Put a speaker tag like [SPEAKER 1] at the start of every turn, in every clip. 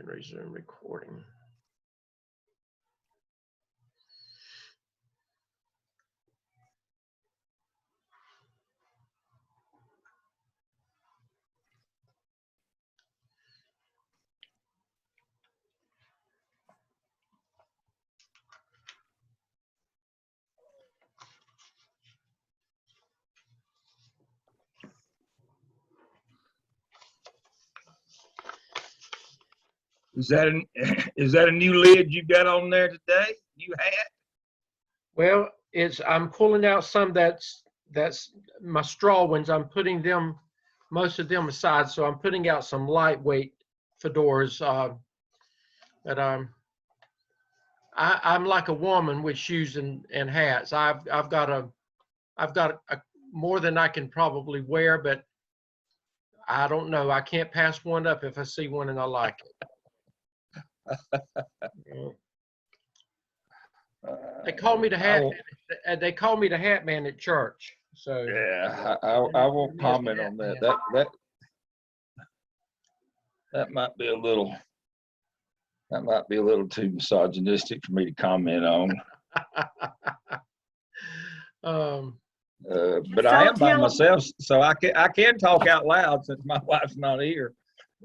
[SPEAKER 1] and resume recording.
[SPEAKER 2] Is that a new lid you got on there today? New hat?
[SPEAKER 1] Well, I'm pulling out some that's my straw ones. I'm putting them, most of them aside. So I'm putting out some lightweight fedoras. But I'm like a woman with shoes and hats. I've got a more than I can probably wear, but I don't know. I can't pass one up if I see one and I like it. They call me the hat man. They call me the hat man at church. So
[SPEAKER 2] yeah, I won't comment on that. That might be a little too misogynistic for me to comment on. But I am by myself, so I can talk out loud since my wife's not here.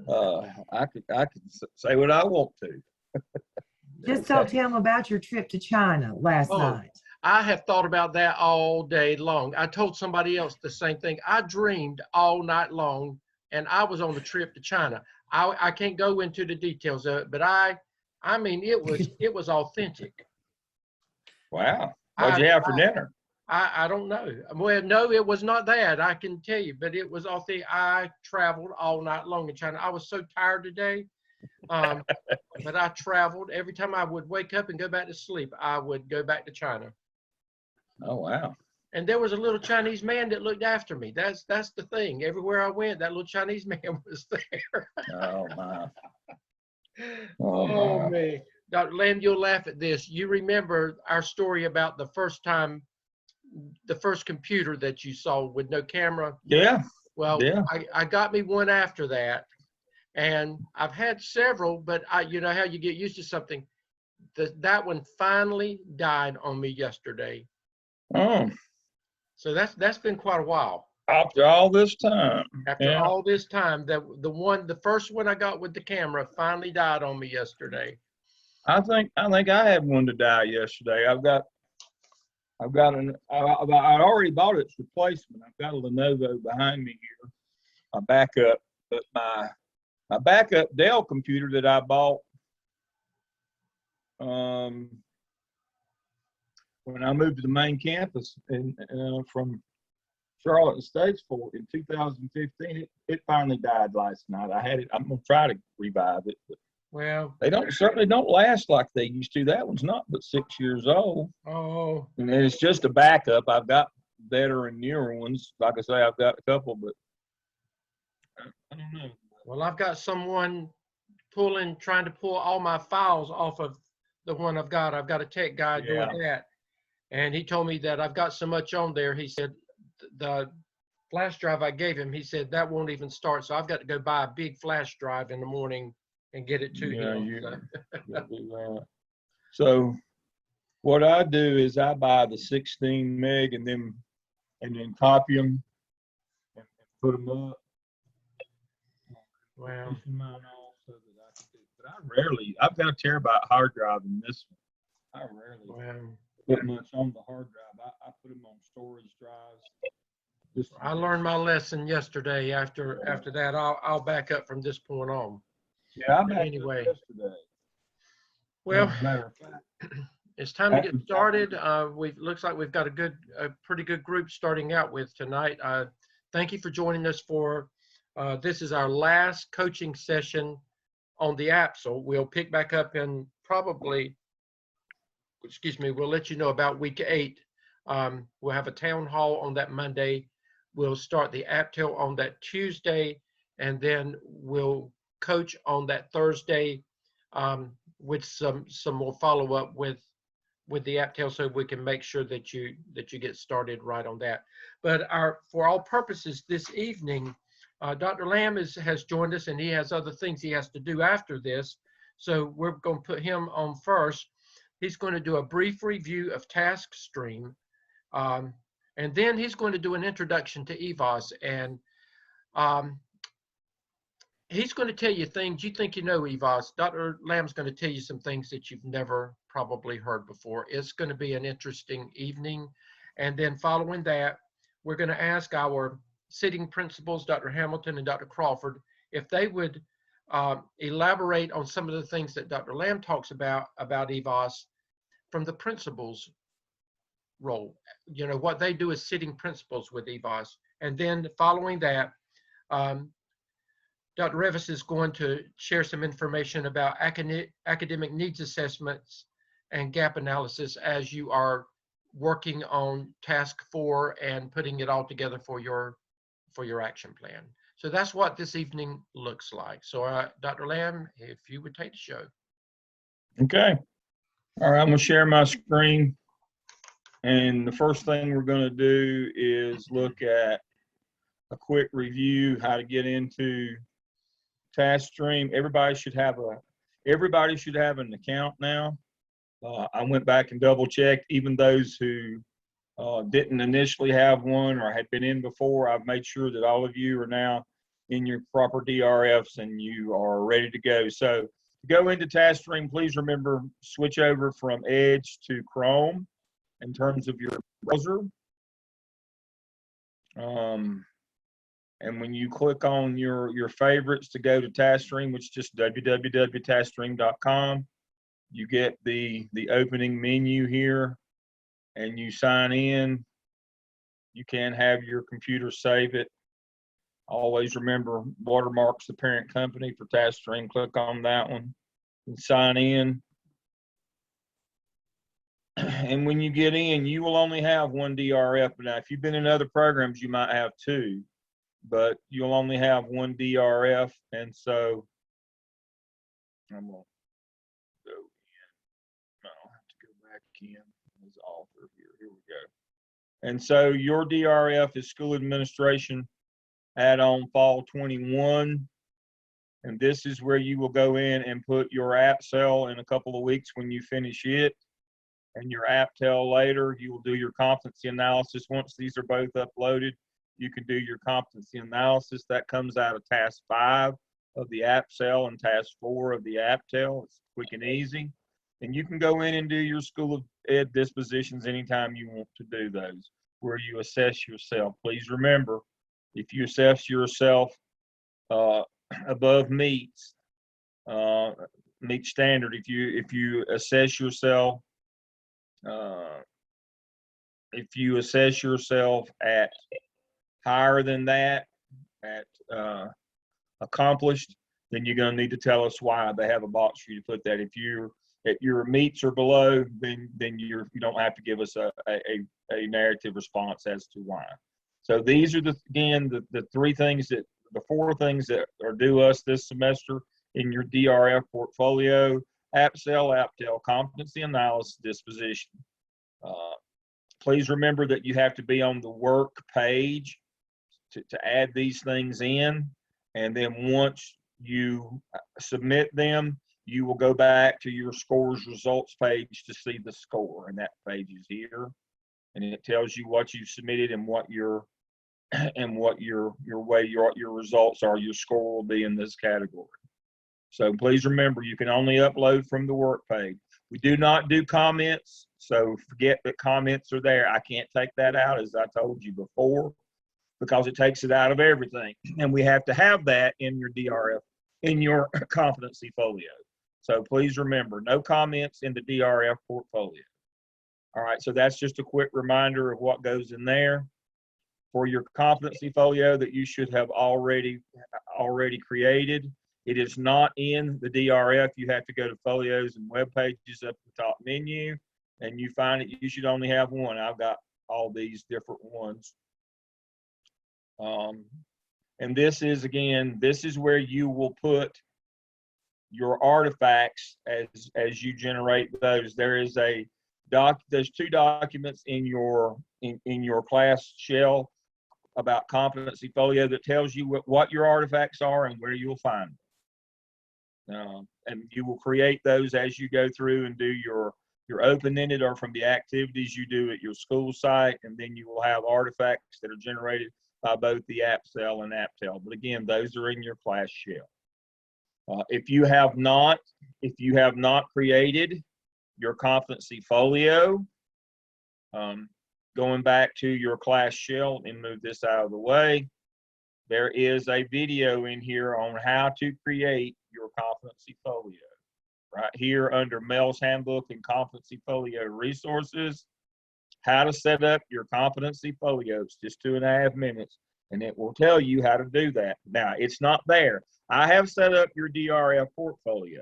[SPEAKER 2] I could say what I want to.
[SPEAKER 3] Just don't tell him about your trip to China last night.
[SPEAKER 1] I have thought about that all day long. I told somebody else the same thing. I dreamed all night long, and I was on the trip to China. I can't go into the details of it, but I mean, it was authentic.
[SPEAKER 2] Wow. What'd you have for dinner?
[SPEAKER 1] I don't know. Well, no, it was not that, I can tell you, but it was authentic. I traveled all night long in China. I was so tired today. But I traveled. Every time I would wake up and go back to sleep, I would go back to China.
[SPEAKER 2] Oh, wow.
[SPEAKER 1] And there was a little Chinese man that looked after me. That's the thing. Everywhere I went, that little Chinese man was there.
[SPEAKER 2] Oh, my.
[SPEAKER 1] Oh, man. Dr. Lamb, you'll laugh at this. You remember our story about the first computer that you saw with no camera?
[SPEAKER 2] Yeah.
[SPEAKER 1] Well,
[SPEAKER 2] yeah.
[SPEAKER 1] I got me one after that. And I've had several, but you know how you get used to something. That one finally died on me yesterday.
[SPEAKER 2] Oh.
[SPEAKER 1] So that's been quite a while.
[SPEAKER 2] After all this time.
[SPEAKER 1] After all this time, the first one I got with the camera finally died on me yesterday.
[SPEAKER 2] I think I had one to die yesterday. I'd already bought its replacement. I've got a Lenovo behind me here, a backup, but my backup Dell computer that I bought when I moved to the main campus from Charlotte and Statesville in 2015, it finally died last night. I had it. I'm gonna try to revive it, but
[SPEAKER 1] well,
[SPEAKER 2] they certainly don't last like they used to. That one's not but 6 years old.
[SPEAKER 1] Oh,
[SPEAKER 2] and it's just a backup. I've got better and newer ones. Like I say, I've got a couple, but I don't know.
[SPEAKER 1] Well, I've got someone trying to pull all my files off of the one I've got. I've got a tech guy doing that. And he told me that I've got so much on there. He said the flash drive I gave him, he said that won't even start. So I've got to go buy a big flash drive in the morning and get it to him.
[SPEAKER 2] So what I do is I buy the 16 meg and then copy them and put them up.
[SPEAKER 1] Wow.
[SPEAKER 2] But I've got a terabyte hard drive in this one. I rarely put much on the hard drive. I put them on storage drives.
[SPEAKER 1] I learned my lesson yesterday. After that, I'll back up from this point on.
[SPEAKER 2] Yeah,
[SPEAKER 1] anyway.
[SPEAKER 2] Yesterday.
[SPEAKER 1] Well, it's time to get started. Looks like we've got a pretty good group starting out with tonight. Thank you for joining us for this is our last coaching session on the AAPSL. We'll pick back up in probably, we'll let you know about week 8. We'll have a town hall on that Monday. We'll start the AAPTEL on that Tuesday, and then we'll coach on that Thursday with some more follow-up with the AAPTEL, so we can make sure that you get started right on that. But for all purposes this evening, Dr. Lamb has joined us, and he has other things he has to do after this. So we're going to put him on first. He's going to do a brief review of task stream. And then he's going to do an introduction to EVAAS. And he's going to tell you things you think you know EVAAS. Dr. Lamb's going to tell you some things that you've never probably heard before. It's going to be an interesting evening. And then following that, we're going to ask our sitting principals, Dr. Hamilton and Dr. Crawford, if they would elaborate on some of the things that Dr. Lamb talks about EVAAS from the principal's role. You know, what they do as sitting principals with EVAAS. And then following that, Dr. Revis is going to share some information about academic needs assessments and gap analysis as you are working on task 4 and putting it all together for your action plan. So that's what this evening looks like. So Dr. Lamb, if you would take the show.
[SPEAKER 2] Okay. All right, I'm gonna share my screen. And the first thing we're gonna do is look at a quick review, how to get into task stream. Everybody should have an account now. I went back and double checked, even those who didn't initially have one or had been in before. I've made sure that all of you are now in your proper DRFs and you are ready to go. So to go into task stream, please remember, switch over from Edge to Chrome in terms of your browser. And when you click on your favorites to go to TaskStream, which is just www.taskstream.com, you get the opening menu here, and you sign in. You can have your computer save it. Always remember, watermarks the parent company for TaskStream. Click on that one and sign in. And when you get in, you will only have one DRF. Now, if you've been in other programs, you might have 2. But you'll only have one DRF, and so I'm gonna go in. I'll have to go back in as author here. Here we go. And so your DRF is School Administration Add-on Fall 21, and this is where you will go in and put your AAPSL in a couple of weeks when you finish it, and your APTEL later. You will do your competency analysis. Once these are both uploaded, you can do your competency analysis. That comes out of task 5 of the AAPSL and task 4 of the APTEL. It's quick and easy. And you can go in and do your School of Ed dispositions anytime you want to do those, where you assess yourself. Please remember, if you assess yourself above meets standard, if you assess yourself at higher than that, at accomplished, then you're going to need to tell us why. They have a box for you to put that. If you're at your meets or below, then you don't have to give us a narrative response as to why. So these are the 4 things that are due us this semester in your DRF portfolio: AAPSL, APTEL, competency analysis, disposition. Please remember that you have to be on the work page to add these things in, and then once you submit them, you will go back to your scores results page to see the score, and that page is here, and it tells you what you submitted and what your results are. Your score will be in this category. So please remember, you can only upload from the work page. We do not do comments, so forget that comments are there. I can't take that out, as I told you before, because it takes it out of everything. And we have to have that in your DRF, in your competency folio. So please remember, no comments in the DRF portfolio. All right, so that's just a quick reminder of what goes in there. For your competency folio that you should have already created, it is not in the DRF. You have to go to folios and web pages up the top menu, and you find it. You should only have one. I've got all these different ones. And this is where you will put your artifacts as you generate those. There's 2 documents in your class shell about competency folio that tells you what your artifacts are and where you'll find them. And you will create those as you go through and do your open-ended or from the activities you do at your school site, and then you will have artifacts that are generated by both the AAPSL and AAPTEL. But again, those are in your class shell. If you have not created your competency folio, going back to your class shell, and move this out of the way, there is a video in here on how to create your competency folio. Right here under Mel's Handbook and Competency Folio Resources, how to set up your competency folios, just 2.5 minutes, and it will tell you how to do that. Now, it's not there. I have set up your DRF portfolio.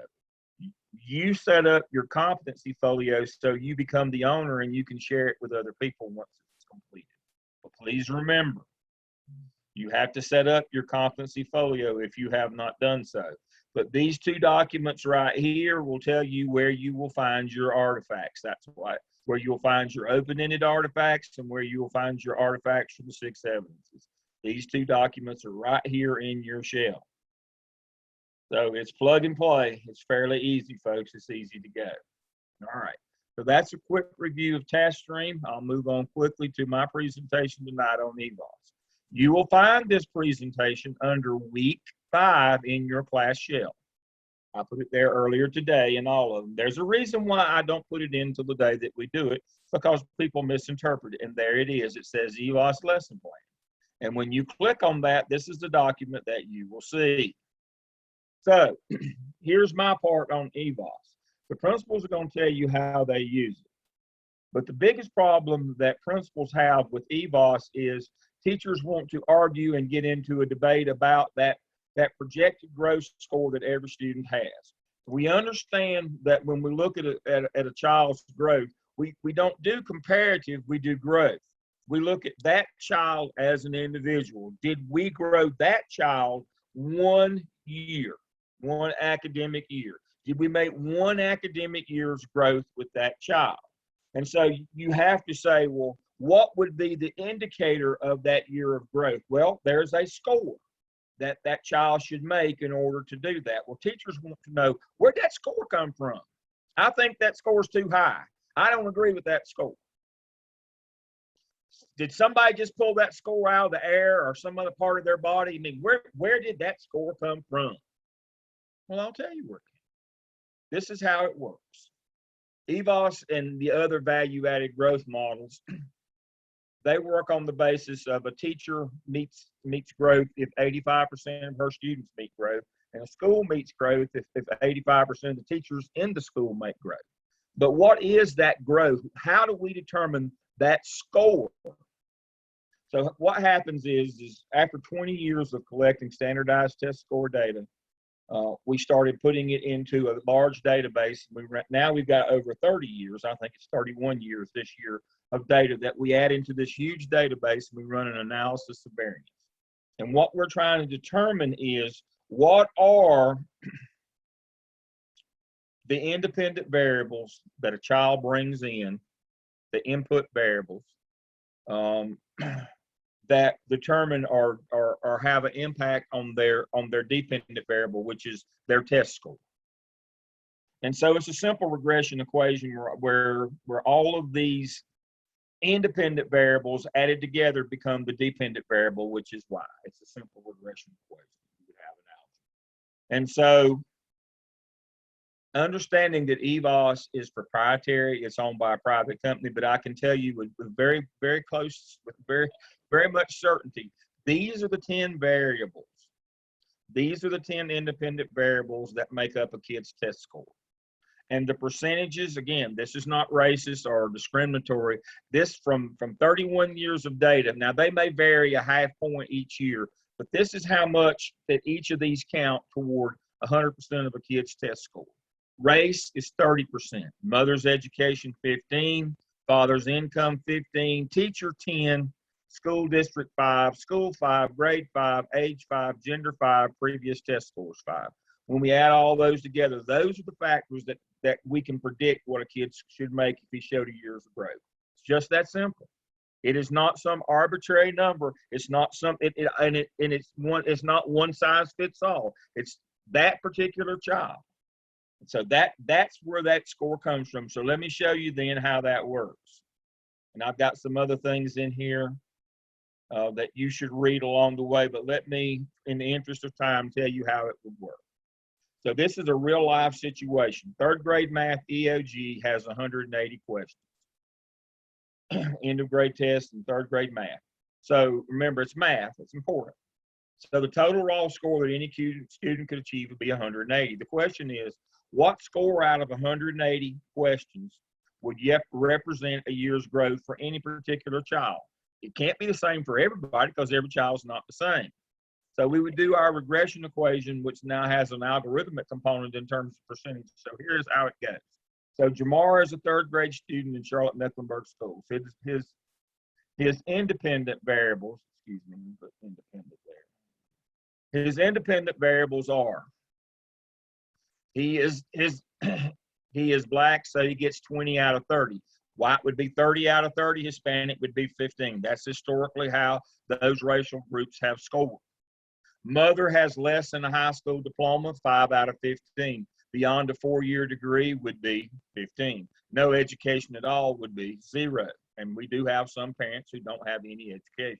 [SPEAKER 2] You set up your competency folio so you become the owner and you can share it with other people once it's completed. But please remember, you have to set up your competency folio if you have not done so. But these two documents right here will tell you where you will find your artifacts. That's where you'll find your open-ended artifacts and where you will find your artifacts from the 6 evidences. These two documents are right here in your shell. So it's plug and play. It's fairly easy, folks. It's easy to go. All right. So that's a quick review of TaskStream. I'll move on quickly to my presentation tonight on EVAAS. You will find this presentation under week 5 in your class shell. I put it there earlier today in all of them. There's a reason why I don't put it in until the day that we do it, because people misinterpret it. And there it is. It says EVAAS lesson plan. And when you click on that, this is the document that you will see. So here's my part on EVAAS. The principals are going to tell you how they use it. But the biggest problem that principals have with EVAAS is teachers want to argue and get into a debate about that projected growth score that every student has. We understand that when we look at a child's growth, we don't do comparative, we do growth. We look at that child as an individual. Did we grow that child 1 year, 1 academic year? Did we make 1 academic year's growth with that child? And so you have to say, well, what would be the indicator of that year of growth? Well, there's a score that child should make in order to do that. Well, teachers want to know, where'd that score come from? I think that score's too high. I don't agree with that score. Did somebody just pull that score out of the air or some other part of their body? I mean, where did that score come from? Well, I'll tell you where it came. This is how it works. EVAAS and the other value-added growth models, they work on the basis of a teacher meets growth if 85% of her students meet growth, and a school meets growth if 85% of the teachers in the school make growth. But what is that growth? How do we determine that score? So what happens is after 20 years of collecting standardized test score data, we started putting it into a large database. Now we've got over 30 years, I think it's 31 years this year, of data that we add into this huge database. We run an analysis of variance. And what we're trying to determine is, what are the independent variables that a child brings in, the input variables, that determine or have an impact on their dependent variable, which is their test score. And so it's a simple regression equation where all of these independent variables added together become the dependent variable, which is y. It's a simple regression equation. You would have an algebra. And so understanding that EVAAS is proprietary, it's owned by a private company, but I can tell you with very, very close, with very much certainty, these are the 10 variables. These are the 10 independent variables that make up a kid's test score. And the percentages, again, this is not racist or discriminatory. This from 31 years of data. Now, they may vary a half point each year, but this is how much that each of these count toward 100% of a kid's test score. Race is 30%, mother's education 15%, father's income 15%, teacher 10%, school district 5%, school 5%, grade 5%, age 5%, gender 5%, previous test scores 5%. When we add all those together, those are the factors that we can predict what a kid should make if he showed a year's of growth. It's just that simple. It is not some arbitrary number. It's not some it's not one size fits all. It's that particular child. So that's where that score comes from. So let me show you then how that works. And I've got some other things in here that you should read along the way, but let me, in the interest of time, tell you how it would work. So this is a real life situation. Third grade math EOG has 180 questions. End of grade test and third grade math. So remember, it's math, it's important. So the total raw score that any student could achieve would be 180. The question is, what score out of 180 questions would represent a year's growth for any particular child? It can't be the same for everybody because every child is not the same. So we would do our regression equation, which now has an algorithmic component in terms of percentage. So here's how it goes. So Jamar is a third grade student in Charlotte Mecklenburg schools. His independent variables, excuse me, but independent there. His independent variables are, he is black, so he gets 20 out of 30. White would be 30 out of 30. Hispanic would be 15. That's historically how those racial groups have scored. Mother has less than a high school diploma, 5 out of 15. Beyond a 4-year degree would be 15. No education at all would be 0. And we do have some parents who don't have any education.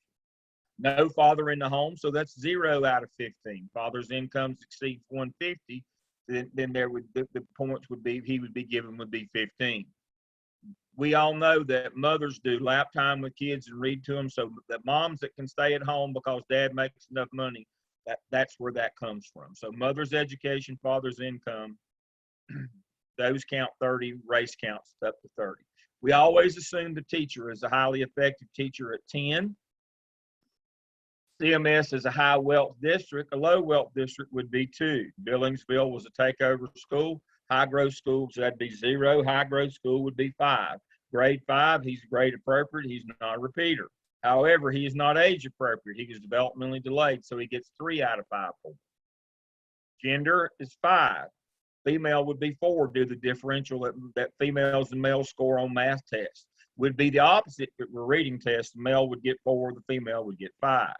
[SPEAKER 2] No father in the home, so that's 0 out of 15. Father's income exceeds 150, then there would the points would be he would be given would be 15. We all know that mothers do lap time with kids and read to them, so the moms that can stay at home because dad makes enough money, that's where that comes from. So mother's education, father's income, those count 30, race counts up to 30. We always assume the teacher is a highly effective teacher at 10. CMS is a high wealth district. A low wealth district would be 2. Billingsville was a takeover school. High growth schools, that'd be 0. High growth school would be 5. Grade 5, he's grade appropriate. He's not a repeater. However, he is not age appropriate. He was developmentally delayed, so he gets 3 out of 5 points. Gender is 5. Female would be 4 due to the differential that females and males score on math tests. Would be the opposite if it were reading tests. The male would get 4, the female would get 5.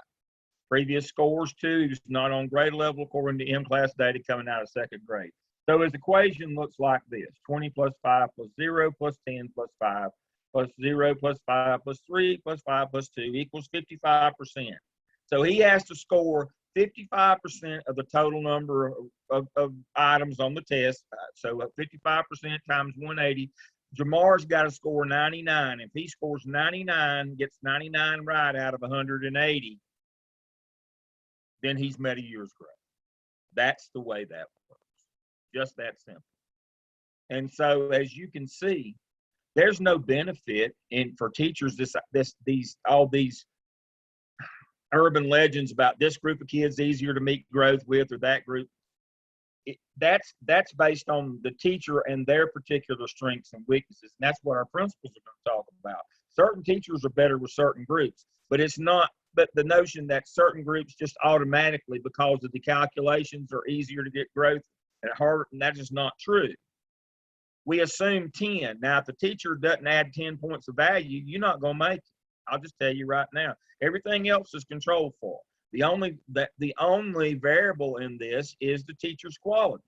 [SPEAKER 2] Previous scores 2, he was not on grade level according to M-class data coming out of 2nd grade. So his equation looks like this: 20 plus 5 plus 0 plus 10 plus 5 plus 0 plus 5 plus 3 plus 5 plus 2 equals 55%. So he has to score 55% of the total number of items on the test. So 55% times 180. Jamar's got to score 99. If he scores 99, gets 99 right out of 180, then he's met a year's growth. That's the way that works. Just that simple. And so, as you can see, there's no benefit for teachers. All these urban legends about this group of kids easier to meet growth with, or that group. That's based on the teacher and their particular strengths and weaknesses. And that's what our principals are going to talk about. Certain teachers are better with certain groups, but it's not. But the notion that certain groups just automatically, because of the calculations, are easier to get growth and harder, and that is not true. We assume 10. Now, if the teacher doesn't add 10 points of value, you're not going to make it. I'll just tell you right now. Everything else is controlled for. The only variable in this is the teacher's quality,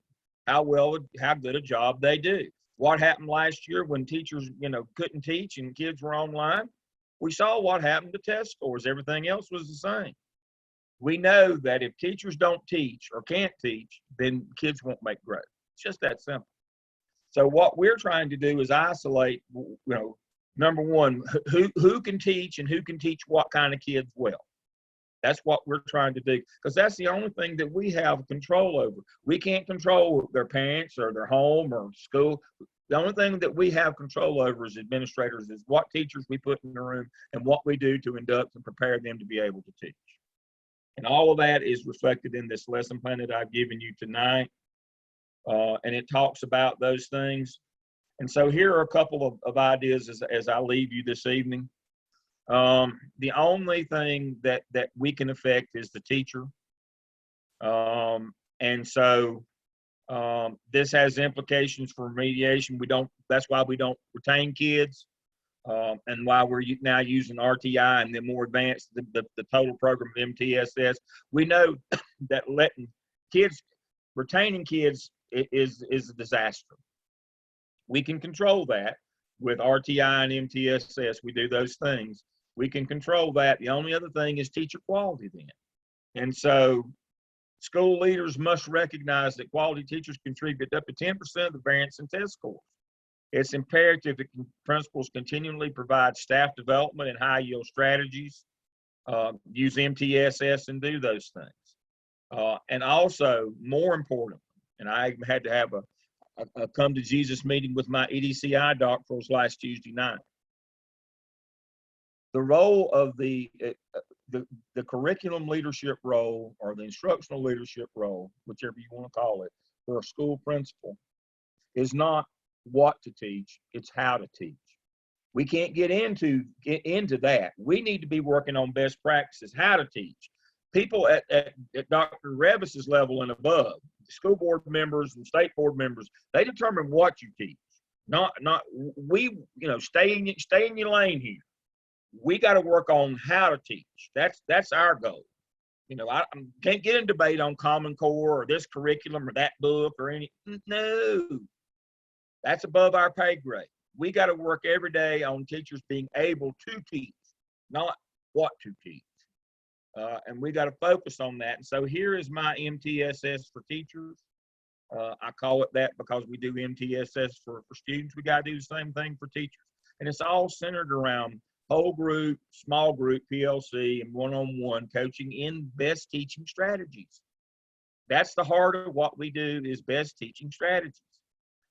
[SPEAKER 2] how good a job they do. What happened last year when teachers, couldn't teach and kids were online? We saw what happened to test scores. Everything else was the same. We know that if teachers don't teach or can't teach, then kids won't make growth. It's just that simple. So what we're trying to do is isolate, number one, who can teach and who can teach what kind of kids well. That's what we're trying to do, because that's the only thing that we have control over. We can't control their parents or their home or school. The only thing that we have control over as administrators is what teachers we put in the room and what we do to induct and prepare them to be able to teach. And all of that is reflected in this lesson plan that I've given you tonight. And it talks about those things. And so here are a couple of ideas as I leave you this evening. The only thing that we can affect is the teacher. And so this has implications for remediation. That's why we don't retain kids, and why we're now using RTI and then more advanced, the total program of MTSS. We know that letting kids, retaining kids is a disaster. We can control that with RTI and MTSS. We do those things. We can control that. The only other thing is teacher quality then. And so school leaders must recognize that quality teachers contribute up to 10% of the variance in test scores. It's imperative that principals continually provide staff development and high yield strategies, use MTSS and do those things. And also, more important, and I had to have a come to Jesus meeting with my EDCI doctorals last Tuesday night. The role of the curriculum leadership role, or the instructional leadership role, whichever you want to call it, for a school principal is not what to teach, it's how to teach. We can't get into that. We need to be working on best practices, how to teach. People at Dr. Revis's level and above, school board members and state board members, they determine what you teach. Not we, stay in your lane here. We got to work on how to teach. That's our goal. I can't get in debate on Common Core or this curriculum or that book or any. No, that's above our pay grade. We got to work every day on teachers being able to teach, not what to teach. And we got to focus on that. And so here is my MTSS for teachers. I call it that because we do MTSS for students. We got to do the same thing for teachers. And it's all centered around whole group, small group, PLC, and one-on-one coaching in best teaching strategies. That's the heart of what we do, is best teaching strategies.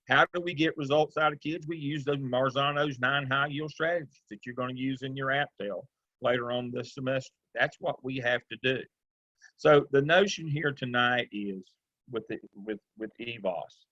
[SPEAKER 2] How do we get results out of kids? We use those Marzano's 9 high yield strategies that you're going to use in your AAPSL later on this semester. That's what we have to do. So the notion here tonight is with EVAAS.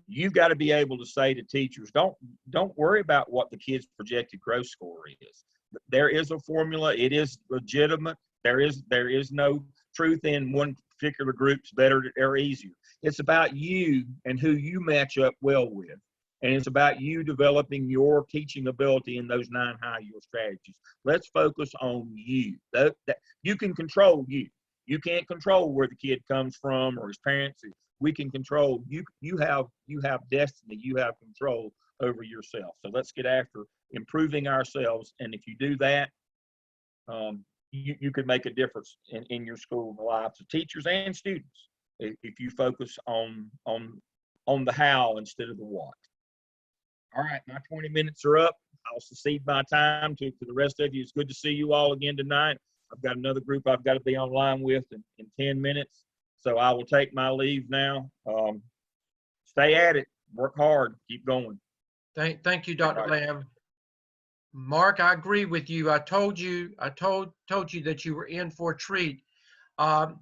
[SPEAKER 2] You've got to be able to say to teachers, don't worry about what the kid's projected growth score is. There is a formula. It is legitimate. There is no truth in one particular group's better or easier. It's about you and who you match up well with. And it's about you developing your teaching ability in those 9 high yield strategies. Let's focus on you. That you can control you. You can't control where the kid comes from or his parents. We can control you. You have destiny. You have control over yourself. So let's get after improving ourselves. And if you do that, you could make a difference in your school, in the lives of teachers and students, if you focus on the how instead of the what. All right, my 20 minutes are up. I'll cede my time to the rest of you. It's good to see you all again tonight. I've got another group I've got to be online with in 10 minutes. So I will take my leave now. Stay at it. Work hard. Keep going.
[SPEAKER 1] Thank you, Dr. Lamb. Mark, I agree with you. I told you that you were in for a treat. The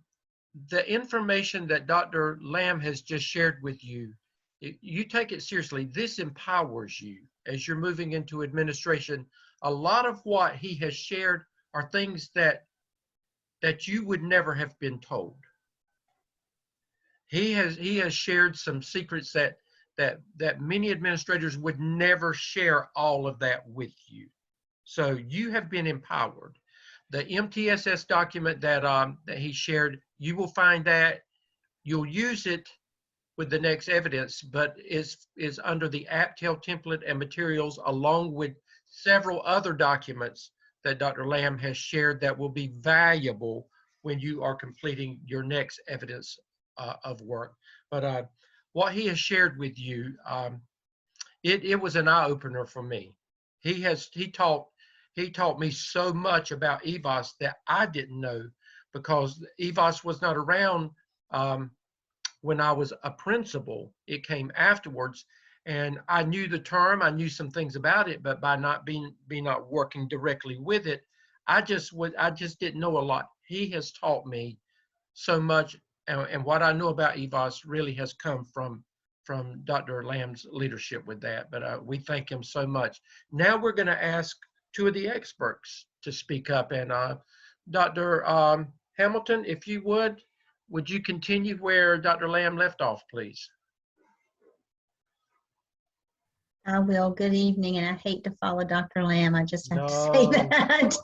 [SPEAKER 1] information that Dr. Lamb has just shared with you, you take it seriously. This empowers you as you're moving into administration. A lot of what he has shared are things that you would never have been told. He has shared some secrets that many administrators would never share all of that with you. So you have been empowered. The MTSS document that he shared, you will find that. You'll use it with the next evidence, but is under the AAPSL template and materials, along with several other documents that Dr. Lamb has shared that will be valuable when you are completing your next evidence of work. But what he has shared with you, it was an eye-opener for me. He taught me so much about EVAAS that I didn't know, because EVAAS was not around when I was a principal. It came afterwards, and I knew the term, I knew some things about it, but by not working directly with it, I just didn't know a lot. He has taught me so much, and what I know about EVAAS really has come from Dr. Lamb's leadership with that. But we thank him so much. Now we're going to ask 2 of the experts to speak up. And Dr. Hamilton, if you would you continue where Dr. Lamb left off, please?
[SPEAKER 4] I will. Good evening, and I hate to follow Dr. Lamb. I just have to say that.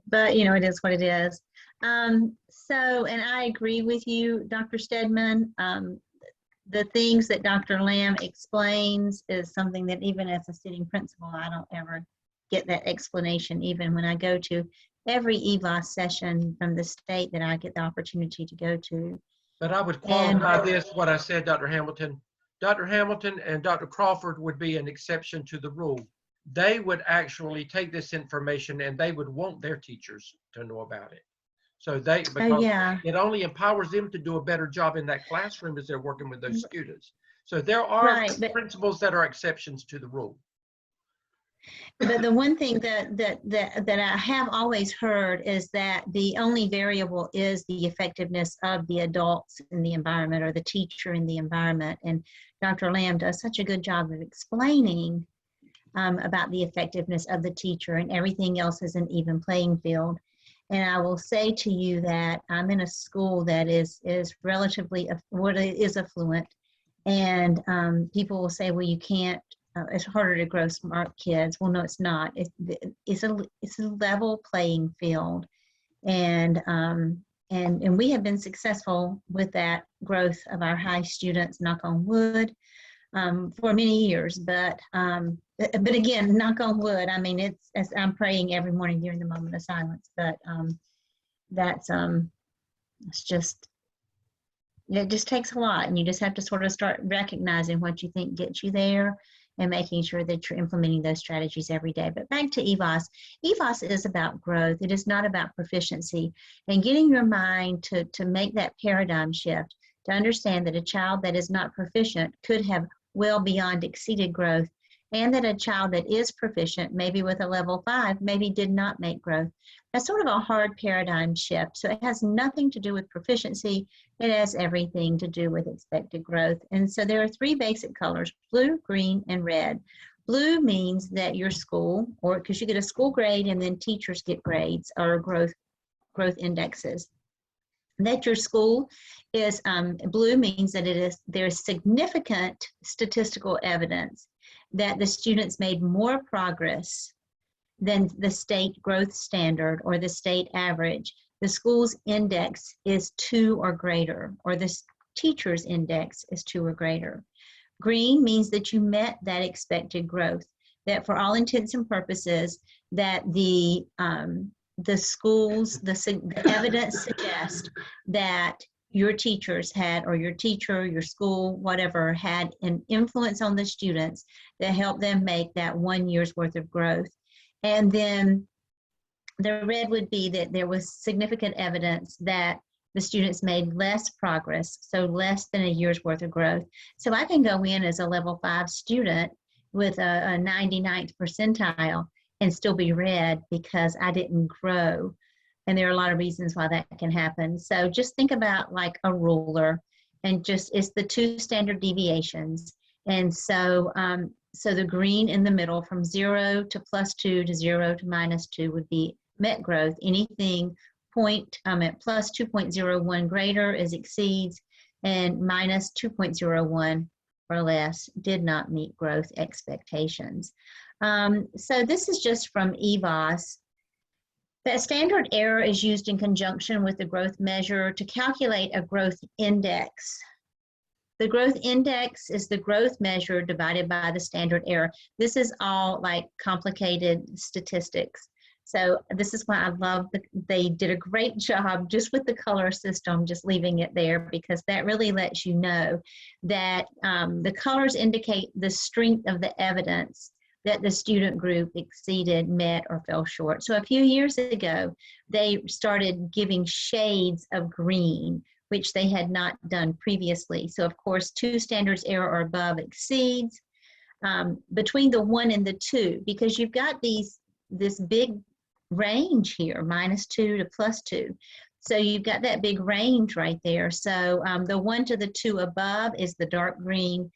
[SPEAKER 4] But, it is what it is. And I agree with you, Dr. Stedman. The things that Dr. Lamb explains is something that even as a sitting principal, I don't ever get that explanation, even when I go to every EVAAS session from the state that I get the opportunity to go to.
[SPEAKER 1] But I would qualify this, what I said, Dr. Hamilton. Dr. Hamilton and Dr. Crawford would be an exception to the rule. They would actually take this information and they would want their teachers to know about it. So because
[SPEAKER 4] yeah.
[SPEAKER 1] it only empowers them to do a better job in that classroom as they're working with those students. So there are
[SPEAKER 4] Right,
[SPEAKER 1] principles that are exceptions to the rule.
[SPEAKER 4] but the one thing that I have always heard is that the only variable is the effectiveness of the adults in the environment or the teacher in the environment. And Dr. Lamb does such a good job of explaining about the effectiveness of the teacher, and everything else is an even playing field. And I will say to you that I'm in a school that is relatively, what is affluent. And people will say, well, you can't, it's harder to grow smart kids. Well, no, it's not. It's a level playing field. And we have been successful with that growth of our high students, knock on wood, for many years. But again, knock on wood, I mean, it's, as I'm praying every morning during the moment of silence, but it's just, it just takes a lot, and you just have to sort of start recognizing what you think gets you there and making sure that you're implementing those strategies every day. But back to EVAAS. EVAAS is about growth. It is not about proficiency, and getting your mind to make that paradigm shift, to understand that a child that is not proficient could have well beyond exceeded growth, and that a child that is proficient, maybe with a level 5, maybe did not make growth. That's sort of a hard paradigm shift. So it has nothing to do with proficiency. It has everything to do with expected growth. And so there are 3 basic colors: blue, green, and red. Blue means that your school, or because you get a school grade and then teachers get grades or growth indexes, that your school is, blue means that there's significant statistical evidence that the students made more progress than the state growth standard or the state average. The school's index is 2 or greater, or the teacher's index is 2 or greater. Green means that you met that expected growth, that for all intents and purposes, that the schools, the evidence suggests that your teachers had, or your teacher, your school, whatever, had an influence on the students that helped them make that 1 year's worth of growth. And then the red would be that there was significant evidence that the students made less progress, so less than a year's worth of growth. So I can go in as a level 5 student with a 99th percentile and still be red because I didn't grow. And there are a lot of reasons why that can happen. So just think about like a ruler, and just, it's the 2 standard deviations. And so, so the green in the middle from 0 to +2 to 0 to -2 would be met growth. Anything at plus 2.01 greater is exceeds, and minus 2.01 or less did not meet growth expectations. So this is just from EVAAS. The standard error is used in conjunction with the growth measure to calculate a growth index. The growth index is the growth measure divided by the standard error. This is all like complicated statistics. So this is why I love they did a great job just with the color system, just leaving it there, because that really lets you know that the colors indicate the strength of the evidence that the student group exceeded, met, or fell short. So a few years ago, they started giving shades of green, which they had not done previously. So of course, 2 standards error or above exceeds, between the 1 and the 2, because you've got this big range here, -2 to +2. So you've got that big range right there. So the 1 to the 2 above is the dark green.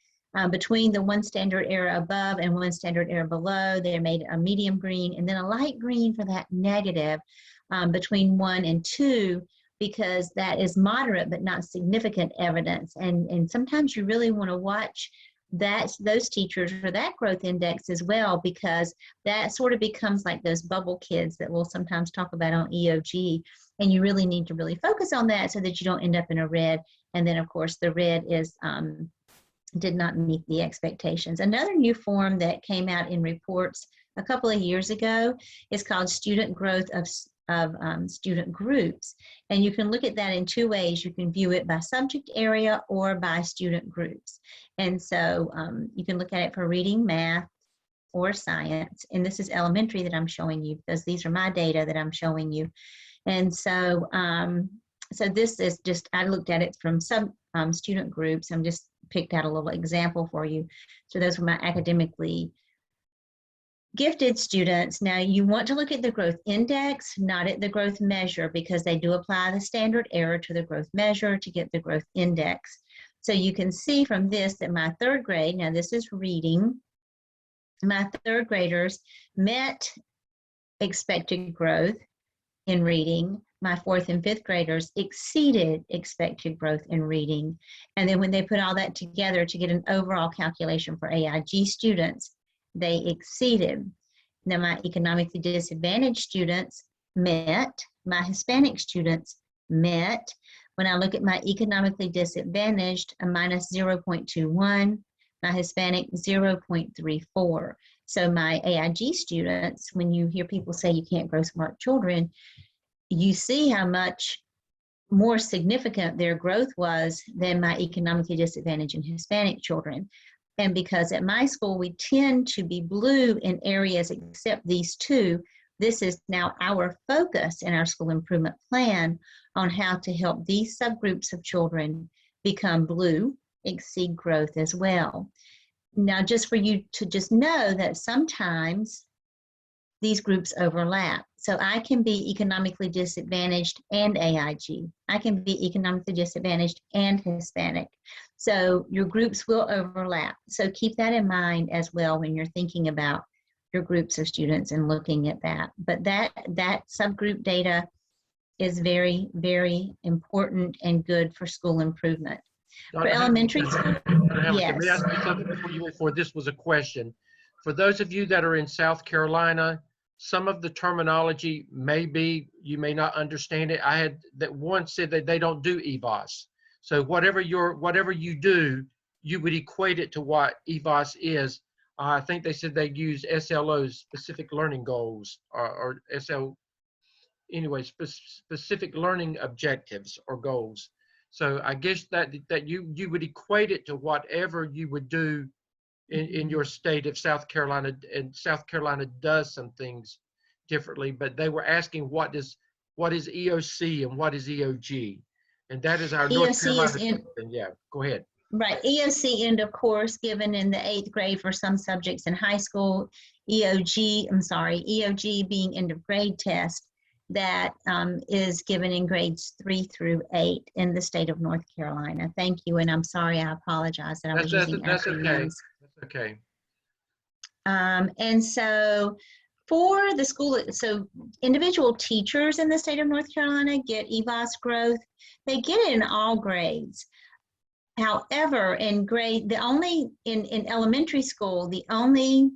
[SPEAKER 4] Between the 1 standard error above and 1 standard error below, they made a medium green, and then a light green for that negative between 1 and 2, because that is moderate but not significant evidence. And sometimes you really want to watch those teachers for that growth index as well, because that sort of becomes like those bubble kids that we'll sometimes talk about on EOG. And you really need to really focus on that so that you don't end up in a red. And then of course the red is did not meet the expectations. Another new form that came out in reports a couple of years ago is called student growth of student groups. And you can look at that in two ways. You can view it by subject area or by student groups. And so you can look at it for reading, math, or science. And this is elementary that I'm showing you because these are my data that I'm showing you. And so, so this is just, I looked at it from student groups. I'm just picked out a little example for you. So those were my academically gifted students. Now you want to look at the growth index, not at the growth measure, because they do apply the standard error to the growth measure to get the growth index. So you can see from this that my third grade, now this is reading, my third graders met expected growth in reading. My fourth and fifth graders exceeded expected growth in reading. And then when they put all that together to get an overall calculation for AIG students, they exceeded. Now my economically disadvantaged students met, my Hispanic students met. When I look at my economically disadvantaged, a minus 0.21, my Hispanic 0.34. So my AIG students, when you hear people say you can't grow smart children, you see how much more significant their growth was than my economically disadvantaged and Hispanic children. And because at my school, we tend to be blue in areas except these two, this is now our focus in our school improvement plan on how to help these subgroups of children become blue, exceed growth as well. Now, just for you to just know that sometimes these groups overlap. So I can be economically disadvantaged and AIG. I can be economically disadvantaged and Hispanic. So your groups will overlap. So keep that in mind as well when you're thinking about your groups of students and looking at that. But that subgroup data is very, very important and good for school improvement. For elementary school, yes.
[SPEAKER 1] Let me ask you something before this was a question. For those of you that are in South Carolina, some of the terminology you may not understand it. I had that one said that they don't do EVAAS. So whatever you do, you would equate it to what EVAAS is. I think they said they use SLOs, specific learning goals, or anyway, specific learning objectives or goals. So I guess that you would equate it to whatever you would do in your state of South Carolina, and South Carolina does some things differently, but they were asking what is EOC and what is EOG, and that is our North Carolina. Yeah, go ahead.
[SPEAKER 4] Right, EOC end of course given in the 8th grade for some subjects in high school. EOG being end of grade test that is given in grades 3 through 8 in the state of North Carolina. Thank you, and I'm sorry, I apologize that I was using acronyms.
[SPEAKER 1] That's okay.
[SPEAKER 4] And so for the school, so individual teachers in the state of North Carolina get EVAAS growth. They get it in all grades. However, in elementary school, the only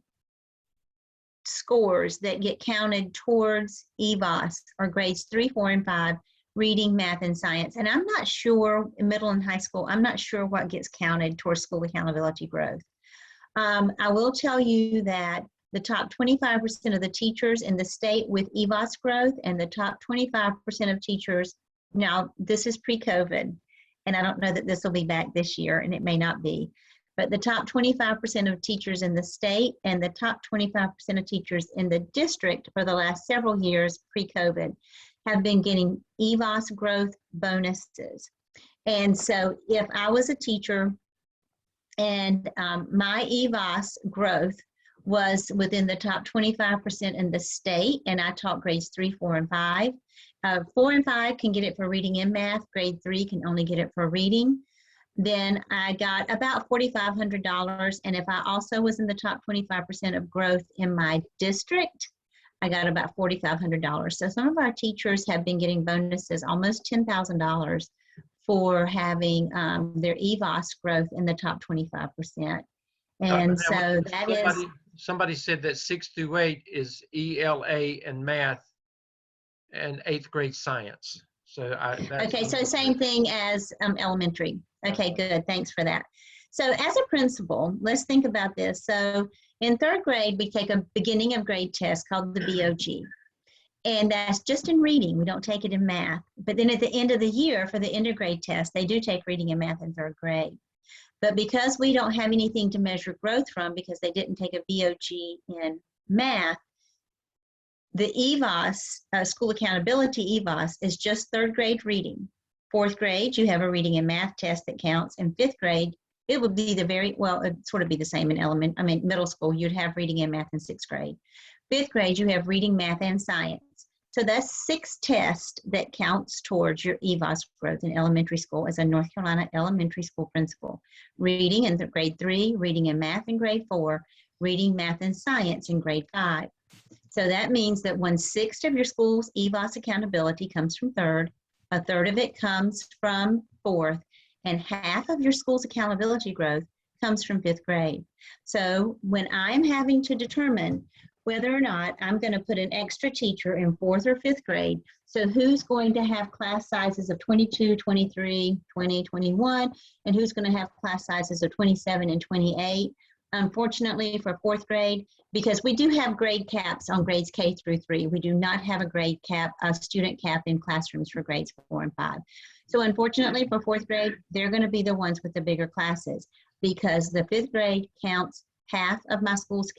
[SPEAKER 4] scores that get counted towards EVAAS are grades 3, 4, and 5, reading, math, and science. And I'm not sure, in middle and high school, I'm not sure what gets counted towards school accountability growth. I will tell you that the top 25% of the teachers in the state with EVAAS growth and the top 25% of teachers, now this is pre-COVID, and I don't know that this will be back this year, and it may not be, but the top 25% of teachers in the state and the top 25% of teachers in the district for the last several years pre-COVID have been getting EVAAS growth bonuses. And so if I was a teacher and my EVAAS growth was within the top 25% in the state, and I taught grades 3, 4, and 5. 4 and 5 can get it for reading and math. Grade 3 can only get it for reading. Then I got about $4,500. And if I also was in the top 25% of growth in my district, I got about $4,500. So some of our teachers have been getting bonuses, almost $10,000 for having their EVAAS growth in the top 25%. And so that is.
[SPEAKER 1] Somebody said that 6 through 8 is ELA and math, and 8th grade science. So that's
[SPEAKER 4] Okay, so same thing as elementary. Okay, good. Thanks for that. So as a principal, let's think about this. So in 3rd grade, we take a beginning of grade test called the BOG. And that's just in reading. We don't take it in math. But then at the end of the year for the intergrade test, they do take reading and math in 3rd grade. But because we don't have anything to measure growth from because they didn't take a BOG in math, the EVAAS, school accountability EVAAS, is just 3rd grade reading. 4th grade, you have a reading and math test that counts. In 5th grade, it would be it'd sort of be the same in middle school. You'd have reading and math in 6th grade. 5th grade, you have reading, math, and science. So that's 6 tests that counts towards your EVAAS growth in elementary school as a North Carolina elementary school principal. Reading in grade 3, reading and math in grade 4, reading, math, and science in grade 5. So that means that 1/6 of your school's EVAAS accountability comes from 3rd, 1/3 of it comes from 4th, and half of your school's accountability growth comes from 5th grade. So when I'm having to determine whether or not I'm going to put an extra teacher in 4th or 5th grade, so who's going to have class sizes of 22, 23, 20, 21, and who's going to have class sizes of 27 and 28, unfortunately for 4th grade, because we do have grade caps on grades K through 3, we do not have a grade cap, a student cap in classrooms for grades 4 and 5. So unfortunately for 4th grade, they're going to be the ones with the bigger classes because the 5th grade counts half of my school's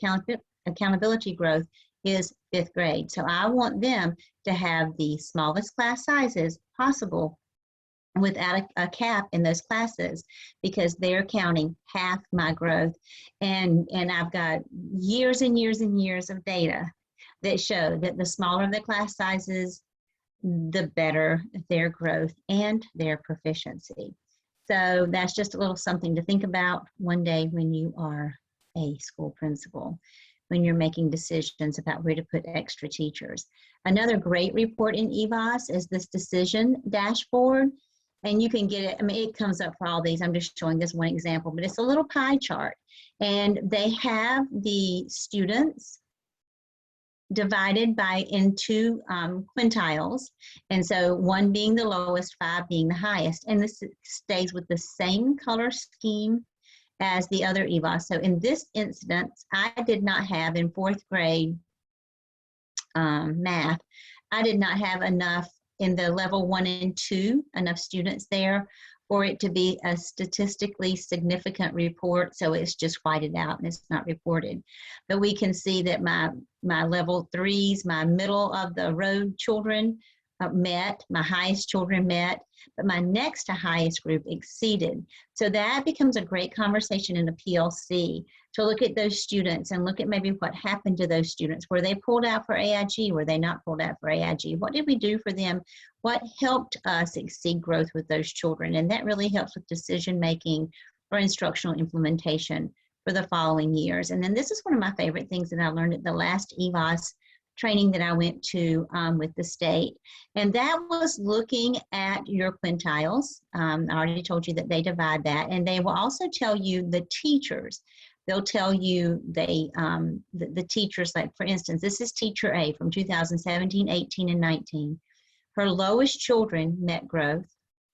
[SPEAKER 4] accountability growth is 5th grade. So I want them to have the smallest class sizes possible without a cap in those classes because they're counting half my growth. And I've got years and years and years of data that show that the smaller the class sizes, the better their growth and their proficiency. So that's just a little something to think about one day when you are a school principal, when you're making decisions about where to put extra teachers. Another great report in EVAAS is this decision dashboard. And you can get it, it comes up for all these. I'm just showing this one example, but it's a little pie chart. And they have the students divided into quintiles. And so 1 being the lowest, 5 being the highest. And this stays with the same color scheme as the other EVAAS. So in this instance, I did not have in 4th grade math, I did not have enough in the level 1 and 2, enough students there for it to be a statistically significant report. So it's just whited out and it's not reported. But we can see that my level 3s, my middle of the road children met, my highest children met, but my next to highest group exceeded. So that becomes a great conversation in a PLC to look at those students and look at maybe what happened to those students. Were they pulled out for AIG? Were they not pulled out for AIG? What did we do for them? What helped us exceed growth with those children? And that really helps with decision making or instructional implementation for the following years. And then this is one of my favorite things that I learned at the last EVAAS training that I went to with the state. And that was looking at your quintiles. I already told you that they divide that. And they will also tell you the teachers. They'll tell you the teachers, like for instance, this is teacher A from 2017, 18, and 19. Her lowest children met growth.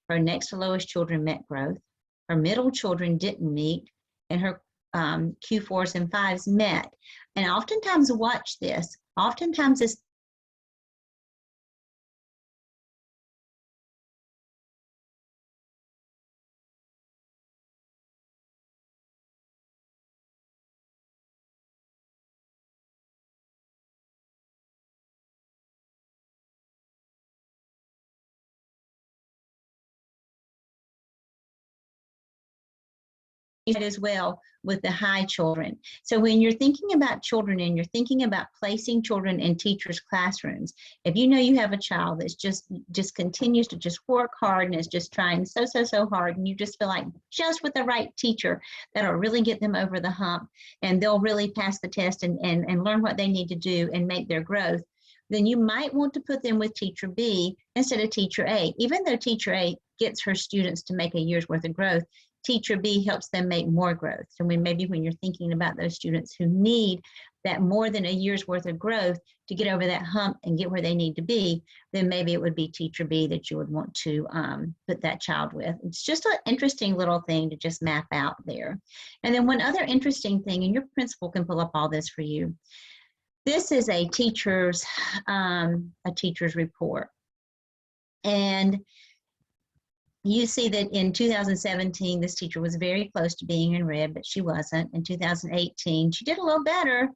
[SPEAKER 4] Her next to lowest children met growth. Her middle children didn't meet. And her Q4s and 5s met. And oftentimes, watch this, oftentimes it's as well with the high children. So when you're thinking about children and you're thinking about placing children in teachers' classrooms, if you know you have a child that's just continues to just work hard and is just trying so hard, and you just feel like just with the right teacher that'll really get them over the hump and they'll really pass the test and learn what they need to do and make their growth, then you might want to put them with teacher B instead of teacher A. Even though teacher A gets her students to make a year's worth of growth, teacher B helps them make more growth. So maybe when you're thinking about those students who need that more than a year's worth of growth to get over that hump and get where they need to be, then maybe it would be teacher B that you would want to put that child with. It's just an interesting little thing to just map out there. And then one other interesting thing, and your principal can pull up all this for you. This is a teacher's report. And you see that in 2017, this teacher was very close to being in red, but she wasn't. In 2018, she did a little better.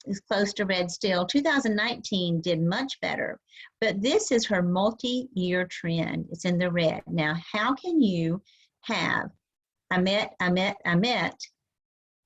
[SPEAKER 4] Is close to red still. 2019 did much better, but this is her multi-year trend. It's in the red. Now, how can you have, I met,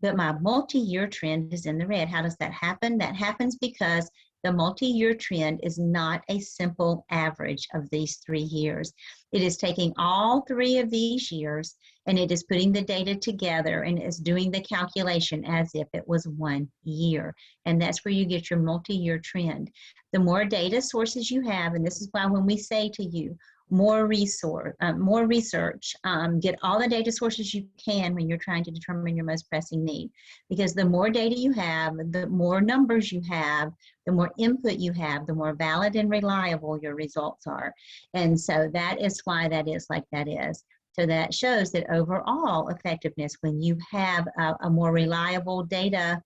[SPEAKER 4] but my multi-year trend is in the red? How does that happen? That happens because the multi-year trend is not a simple average of these 3 years. It is taking all 3 of these years and it is putting the data together and is doing the calculation as if it was 1 year. And that's where you get your multi-year trend. The more data sources you have, and this is why when we say to you, more research, get all the data sources you can when you're trying to determine your most pressing need. Because the more data you have, the more numbers you have, the more input you have, the more valid and reliable your results are. And so that is why that is like that is. So that shows that overall effectiveness, when you have a more reliable data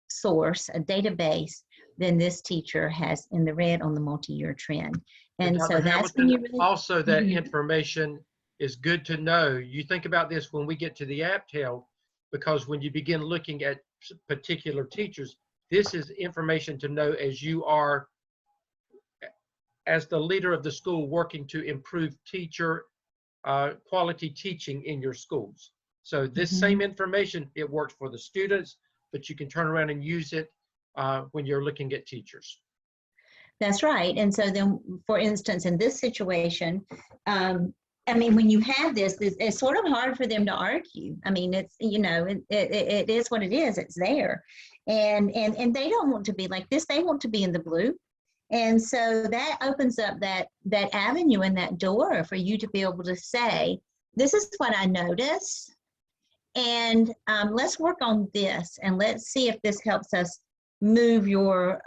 [SPEAKER 4] source, a database, then this teacher has in the red on the multi-year trend. And so that's when you really
[SPEAKER 1] also that information is good to know. You think about this when we get to the AAPSL, because when you begin looking at particular teachers, this is information to know as you are, as the leader of the school, working to improve teacher quality teaching in your schools. So this same information, it works for the students, but you can turn around and use it when you're looking at teachers.
[SPEAKER 4] That's right. And so then, for instance, in this situation, I mean, when you have this, it's sort of hard for them to argue. I mean, it's, you know, it is what it is. It's there. And they don't want to be like this. They want to be in the blue. And so that opens up that avenue and that door for you to be able to say, this is what I notice. And let's work on this. And let's see if this helps us move your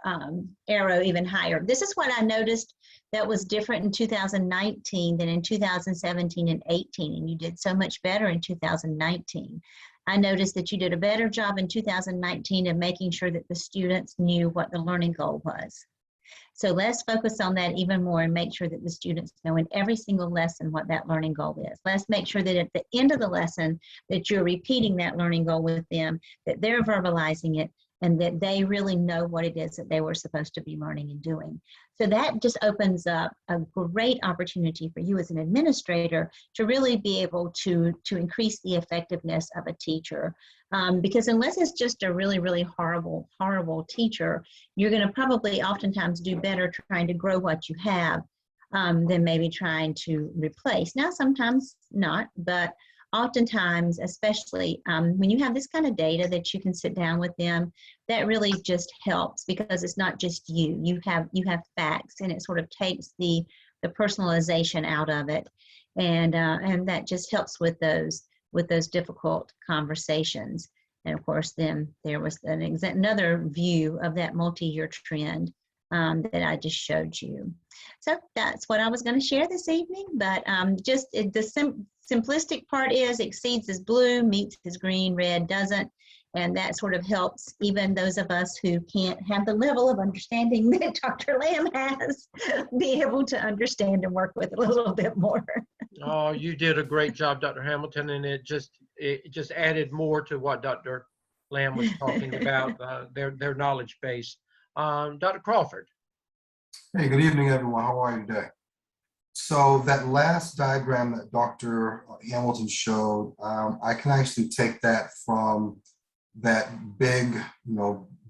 [SPEAKER 4] arrow even higher. This is what I noticed that was different in 2019 than in 2017 and 18, and you did so much better in 2019. I noticed that you did a better job in 2019 of making sure that the students knew what the learning goal was. So let's focus on that even more and make sure that the students know in every single lesson what that learning goal is. Let's make sure that at the end of the lesson that you're repeating that learning goal with them, that they're verbalizing it, and that they really know what it is that they were supposed to be learning and doing. So that just opens up a great opportunity for you as an administrator to really be able to increase the effectiveness of a teacher. Because unless it's just a really, really horrible teacher, you're gonna probably oftentimes do better trying to grow what you have than maybe trying to replace. Now, sometimes not, but oftentimes, especially when you have this kind of data that you can sit down with them, that really just helps because it's not just you. You have facts, and it sort of takes the personalization out of it, and that just helps with those difficult conversations. And of course, then there was another view of that multi-year trend that I just showed you. So that's what I was going to share this evening, but just the simplistic part is exceeds is blue, meets is green, red doesn't, and that sort of helps even those of us who can't have the level of understanding that Dr. Lamb has be able to understand and work with it a little bit more.
[SPEAKER 1] Oh, you did a great job, Dr. Hamilton, and it just added more to what Dr. Lamb was talking about, their knowledge base. Dr. Crawford.
[SPEAKER 5] Hey, good evening, everyone. How are you today? So that last diagram that Dr. Hamilton showed, I can actually take that from that big,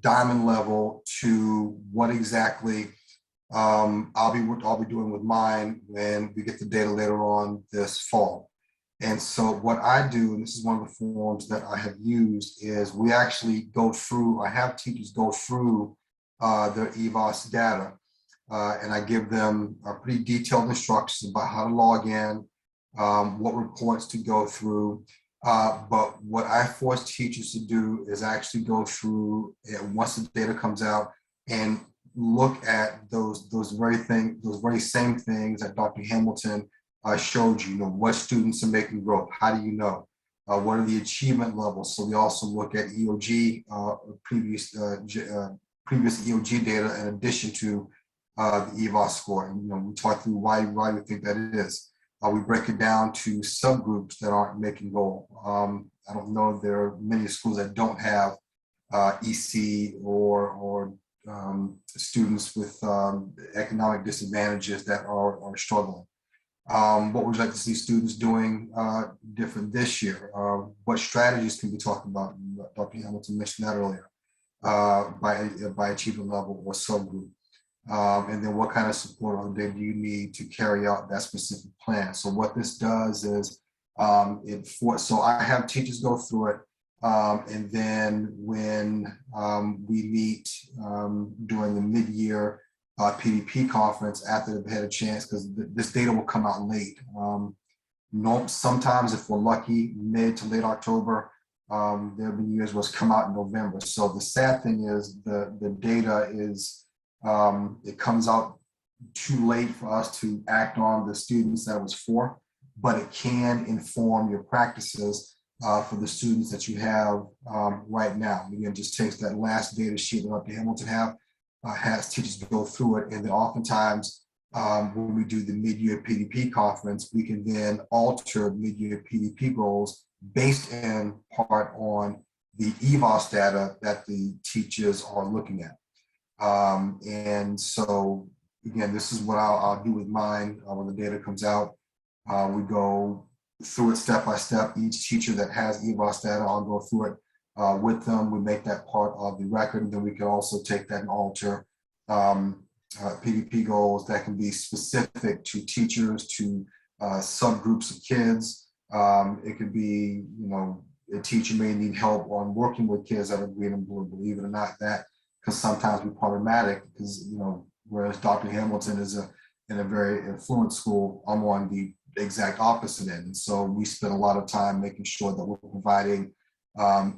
[SPEAKER 5] diamond level to what exactly I'll be doing with mine when we get the data later on this fall. And so what I do, and this is one of the forms that I have used, is we actually go through, I have teachers go through their EVAAS data, and I give them pretty detailed instructions about how to log in, what reports to go through. But what I force teachers to do is actually go through, once the data comes out, and look at those very same things that Dr. Hamilton showed you. You know, what students are making growth. How do you know? What are the achievement levels? So we also look at EOG, previous EOG data in addition to the EVAAS score. And, you know, we talk through why we think that it is. We break it down to subgroups that aren't making goal. I don't know if there are many schools that don't have EC or students with economic disadvantages that are struggling. What would you like to see students doing different this year? What strategies can we talk about? Dr. Hamilton mentioned that earlier, by achievement level or subgroup. And then what kind of support or data do you need to carry out that specific plan? So what this does is, so I have teachers go through it. And then when we meet during the mid-year PDP conference, after they've had a chance, because this data will come out late. Sometimes if we're lucky, mid to late October. There have been years where it's come out in November. So the sad thing is the data is, it comes out too late for us to act on the students that it was for, but it can inform your practices for the students that you have right now. Again, just takes that last data sheet that Dr. Hamilton has teachers go through it, and then oftentimes when we do the mid-year PDP conference, we can then alter mid-year PDP goals based in part on the EVAAS data that the teachers are looking at. And so again, this is what I'll do with mine when the data comes out. We go through it step by step. Each teacher that has EVAAS data, I'll go through it with them. We make that part of the record, and then we can also take that and alter PDP goals that can be specific to teachers, to subgroups of kids. It could be, you know, a teacher may need help on working with kids that are green and blue, believe it or not, that because sometimes we're problematic because, you know, whereas Dr. Hamilton is in a very affluent school, I'm on the exact opposite end. And so we spend a lot of time making sure that we're providing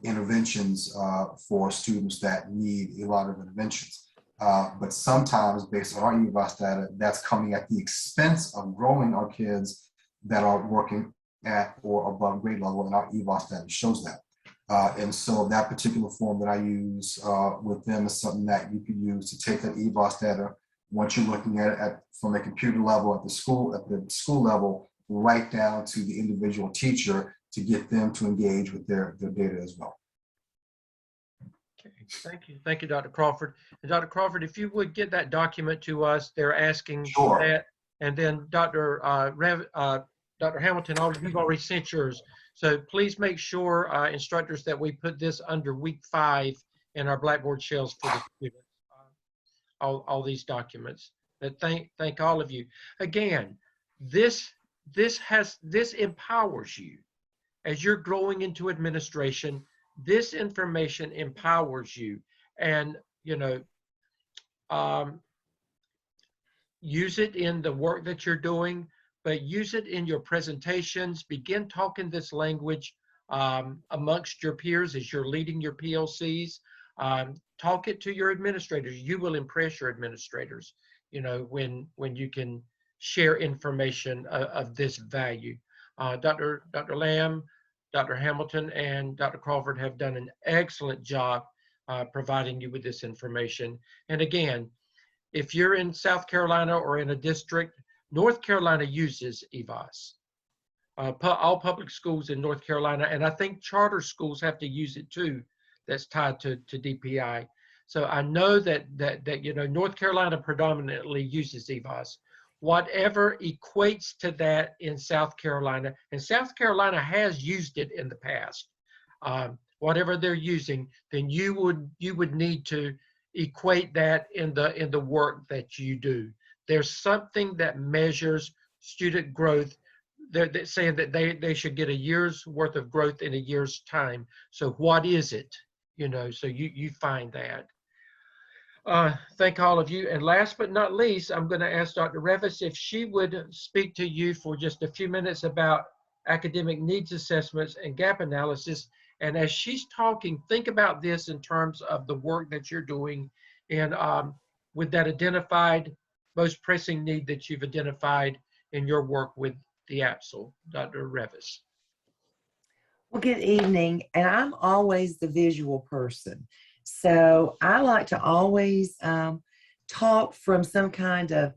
[SPEAKER 5] interventions for students that need a lot of interventions. But sometimes based on our EVAAS data, that's coming at the expense of growing our kids that are working at or above grade level, and our EVAAS data shows that. And so that particular form that I use with them is something that you can use to take that EVAAS data once you're looking at it from a computer level at the school level, right down to the individual teacher to get them to engage with their data as well.
[SPEAKER 1] Okay, thank you, Dr. Crawford. And Dr. Crawford, if you would get that document to us, they're asking for that. And then Dr. Hamilton, you've already sent yours. So please make sure, instructors, that we put this under week 5 in our Blackboard shells for the students. All these documents. But thank all of you. Again, this empowers you as you're growing into administration. This information empowers you, and you know, use it in the work that you're doing, but use it in your presentations. Begin talking this language amongst your peers as you're leading your PLCs. Talk it to your administrators. You will impress your administrators, you know, when you can share information of this value. Dr. Lamb, Dr. Hamilton, and Dr. Crawford have done an excellent job providing you with this information. And again, if you're in South Carolina or in a district, North Carolina uses EVAAS. All public schools in North Carolina, and I think charter schools have to use it too, that's tied to DPI. So I know that you know, North Carolina predominantly uses EVAAS. Whatever equates to that in South Carolina, and South Carolina has used it in the past, whatever they're using, then you would need to equate that in the work that you do. There's something that measures student growth. They're saying that they should get a year's worth of growth in a year's time. So what is it? You know, so you find that. Thank all of you. And last but not least, I'm going to ask Dr. Revis if she would speak to you for just a few minutes about academic needs assessments, and gap analysis. And as she's talking, think about this in terms of the work that you're doing and with that identified, most pressing need that you've identified in your work with the AAPSL, Dr. Revis.
[SPEAKER 3] Well, good evening. And I'm always the visual person. So I like to always talk from some kind of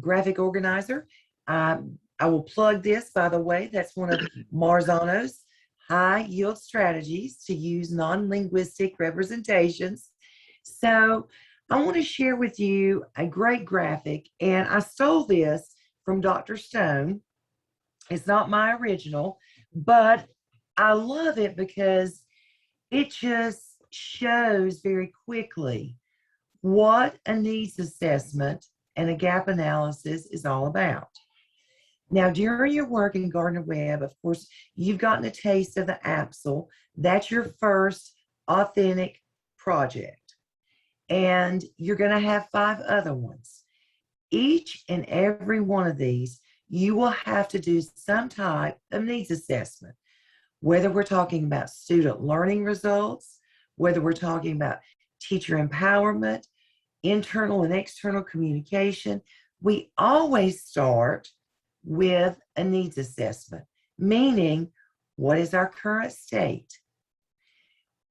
[SPEAKER 3] graphic organizer. I will plug this, by the way. That's one of Marzano's high yield strategies to use non-linguistic representations. So I want to share with you a great graphic, and I stole this from Dr. Stone. It's not my original, but I love it because it just shows very quickly what a needs assessment and a gap analysis is all about. Now, during your work in Gardner-Webb, of course, you've gotten a taste of the AAPSL. That's your first authentic project. And you're going to have 5 other ones. Each and every one of these, you will have to do some type of needs assessment, whether we're talking about student learning results, whether we're talking about teacher empowerment, internal and external communication. We always start with a needs assessment, meaning what is our current state?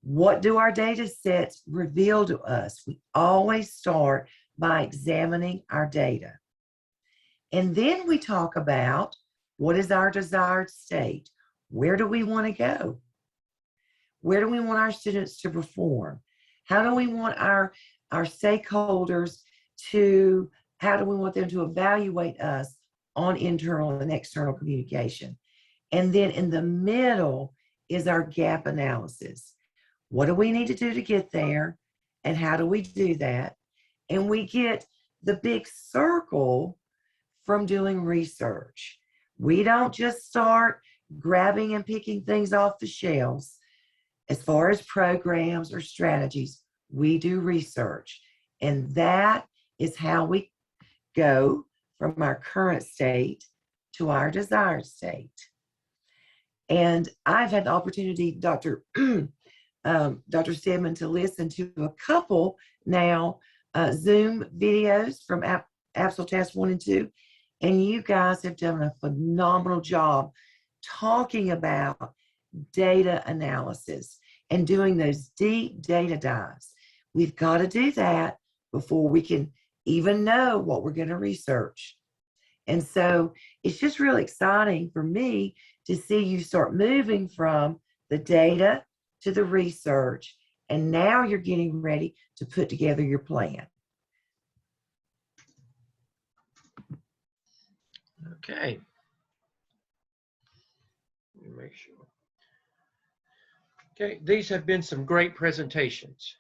[SPEAKER 3] What do our data sets reveal to us? We always start by examining our data. And then we talk about what is our desired state? Where do we want to go? Where do we want our students to perform? How do we want our stakeholders to, how do we want them to evaluate us on internal and external communication? And then in the middle is our gap analysis. What do we need to do to get there? And how do we do that? And we get the big circle from doing research. We don't just start grabbing and picking things off the shelves. As far as programs or strategies, we do research. And that is how we go from our current state to our desired state. And I've had the opportunity, Dr. Stedman, to listen to a couple now Zoom videos from AAPSL Task 1 and 2, and you guys have done a phenomenal job talking about data analysis and doing those deep data dives. We've got to do that before we can even know what we're going to research. And so it's just really exciting for me to see you start moving from the data to the research, and now you're getting ready to put together your plan.
[SPEAKER 1] Okay. Let me make sure. Okay, these have been some great presentations.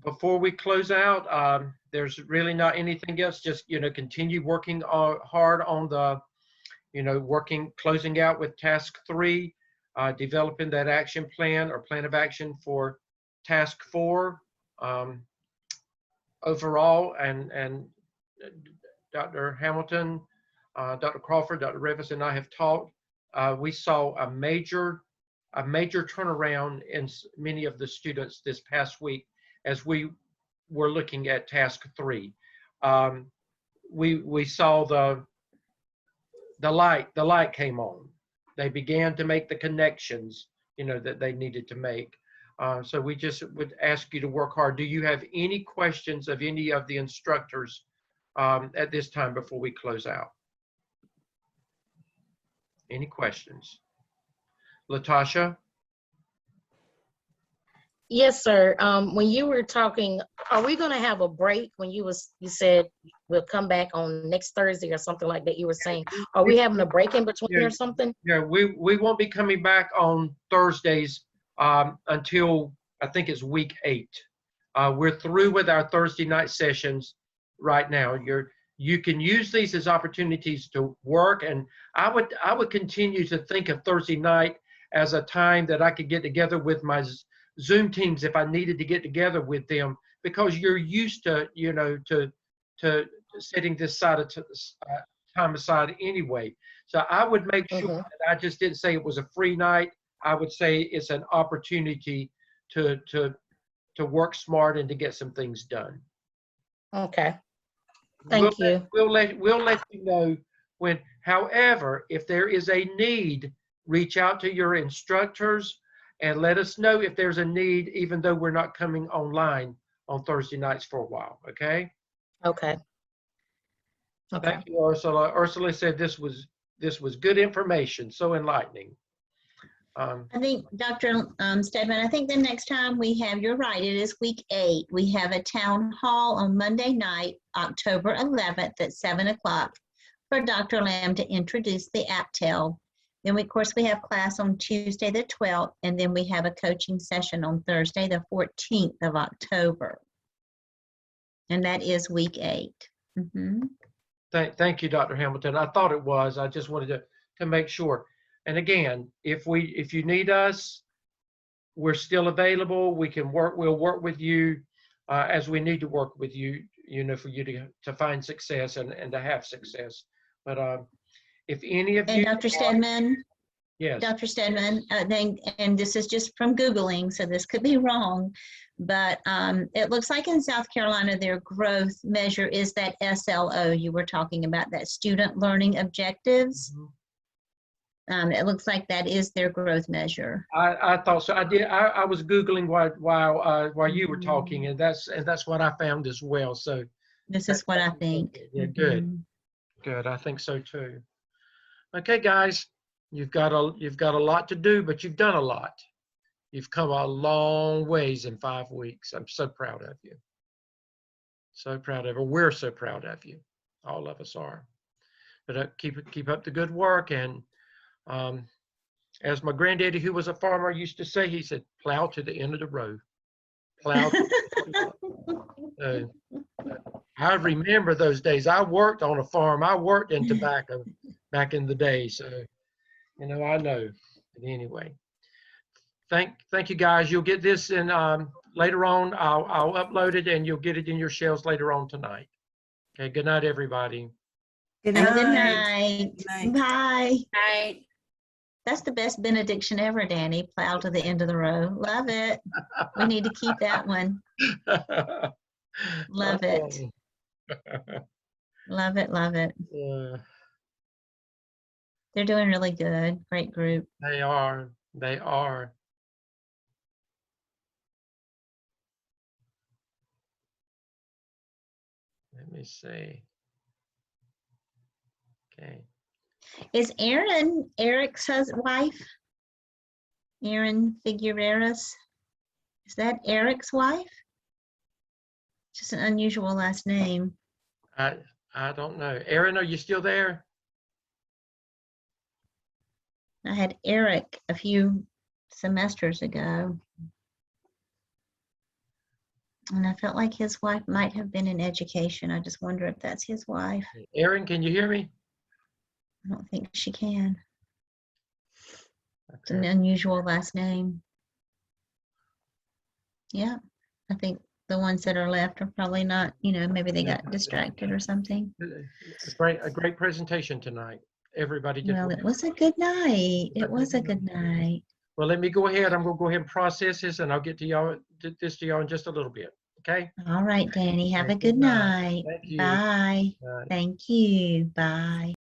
[SPEAKER 1] Before we close out, there's really not anything else. Just, continue working hard on the, closing out with task 3, developing that action plan or plan of action for task 4 overall. And Dr. Hamilton, Dr. Crawford, Dr. Revis, and I have talked. We saw a major turnaround in many of the students this past week as we were looking at task 3. We saw the light came on. They began to make the connections, that they needed to make. So we just would ask you to work hard. Do you have any questions of any of the instructors at this time before we close out? Any questions? Latasha?
[SPEAKER 6] Yes, sir. When you were talking, are we going to have a break? When you said we'll come back on next Thursday or something like that, you were saying, are we having a break in between or something?
[SPEAKER 1] Yeah, we won't be coming back on Thursdays until I think it's week 8. We're through with our Thursday night sessions right now. You can use these as opportunities to work, and I would continue to think of Thursday night as a time that I could get together with my Zoom teams if I needed to get together with them, because you're used to, to setting this side of time aside anyway. So I would make sure
[SPEAKER 6] Mhm.
[SPEAKER 1] that I just didn't say it was a free night. I would say it's an opportunity to work smart and to get some things done.
[SPEAKER 6] Okay. Thank you.
[SPEAKER 1] We'll let you know when. However, if there is a need, reach out to your instructors and let us know if there's a need, even though we're not coming online on Thursday nights for a while. Okay.
[SPEAKER 6] Okay. Okay.
[SPEAKER 1] Thank you, Ursula. Ursula said this was good information, so enlightening.
[SPEAKER 4] I think, Dr. Stedman, I think the next time we have, you're right, it is week 8. We have a town hall on Monday night, October 11th at 7 o'clock for Dr. Lamb to introduce the AAPSL. Then, we, of course, we have class on Tuesday the 12th, and then we have a coaching session on Thursday the 14th of October. And that is week 8. Mm-hmm.
[SPEAKER 1] Thank you, Dr. Hamilton. I thought it was. I just wanted to make sure. And again, if you need us, we're still available. We'll work with you as we need to work with you, for you to find success and to have success. But if any of you—
[SPEAKER 4] And Dr. Stedman,
[SPEAKER 1] yes.
[SPEAKER 4] Dr. Stedman, and this is just from Googling, so this could be wrong, but it looks like in South Carolina, their growth measure is that SLO you were talking about, that student learning objectives.
[SPEAKER 1] Mhm.
[SPEAKER 4] It looks like that is their growth measure.
[SPEAKER 1] I thought so. I did. I was Googling while you were talking, and that's what I found as well. So
[SPEAKER 4] This is what I think.
[SPEAKER 1] yeah, good.
[SPEAKER 4] Mhm.
[SPEAKER 1] Good. I think so too. Okay, guys, you've got a lot to do, but you've done a lot. You've come a long ways in 5 weeks. I'm so proud of you. So proud of you. We're so proud of you. All of us are. But keep up the good work. And as my granddaddy, who was a farmer, used to say, he said, "Plow to the end of the road." Plow. I remember those days. I worked on a farm. I worked in tobacco back in the day. So, I know. But anyway, thank you, guys. You'll get this in later on. I'll upload it and you'll get it in your shelves later on tonight. Okay. Good night, everybody.
[SPEAKER 3] Good
[SPEAKER 4] Have a good
[SPEAKER 3] night.
[SPEAKER 4] night. Bye.
[SPEAKER 6] Right.
[SPEAKER 4] That's the best benediction ever, Danny. Plow to the end of the road. Love it. We need to keep that one. Love it. Love it. Love it. They're doing really good. Great group.
[SPEAKER 1] They are. They are. Let me see. Okay.
[SPEAKER 4] Is Erin Eric's wife? Erin Figuereras? Is that Eric's wife? Just an unusual last name.
[SPEAKER 1] I don't know. Erin, are you still there?
[SPEAKER 4] I had Eric a few semesters ago. And I felt like his wife might have been in education. I just wonder if that's his wife.
[SPEAKER 1] Erin, can you hear me?
[SPEAKER 4] I don't think she can. It's an unusual last name. Yeah, I think the ones that are left are probably not, maybe they got distracted or something.
[SPEAKER 1] A great presentation tonight. Everybody did.
[SPEAKER 4] Well, it was a good night. It was a good night.
[SPEAKER 1] Well, let me go ahead. I'm going to go ahead and process this, and I'll get to y'all in just a little bit. Okay.
[SPEAKER 4] All right, Danny. Have a
[SPEAKER 1] Good
[SPEAKER 4] good
[SPEAKER 1] night.
[SPEAKER 4] night.
[SPEAKER 1] Thank you.
[SPEAKER 4] Bye.
[SPEAKER 1] Bye.
[SPEAKER 4] Thank you. Bye.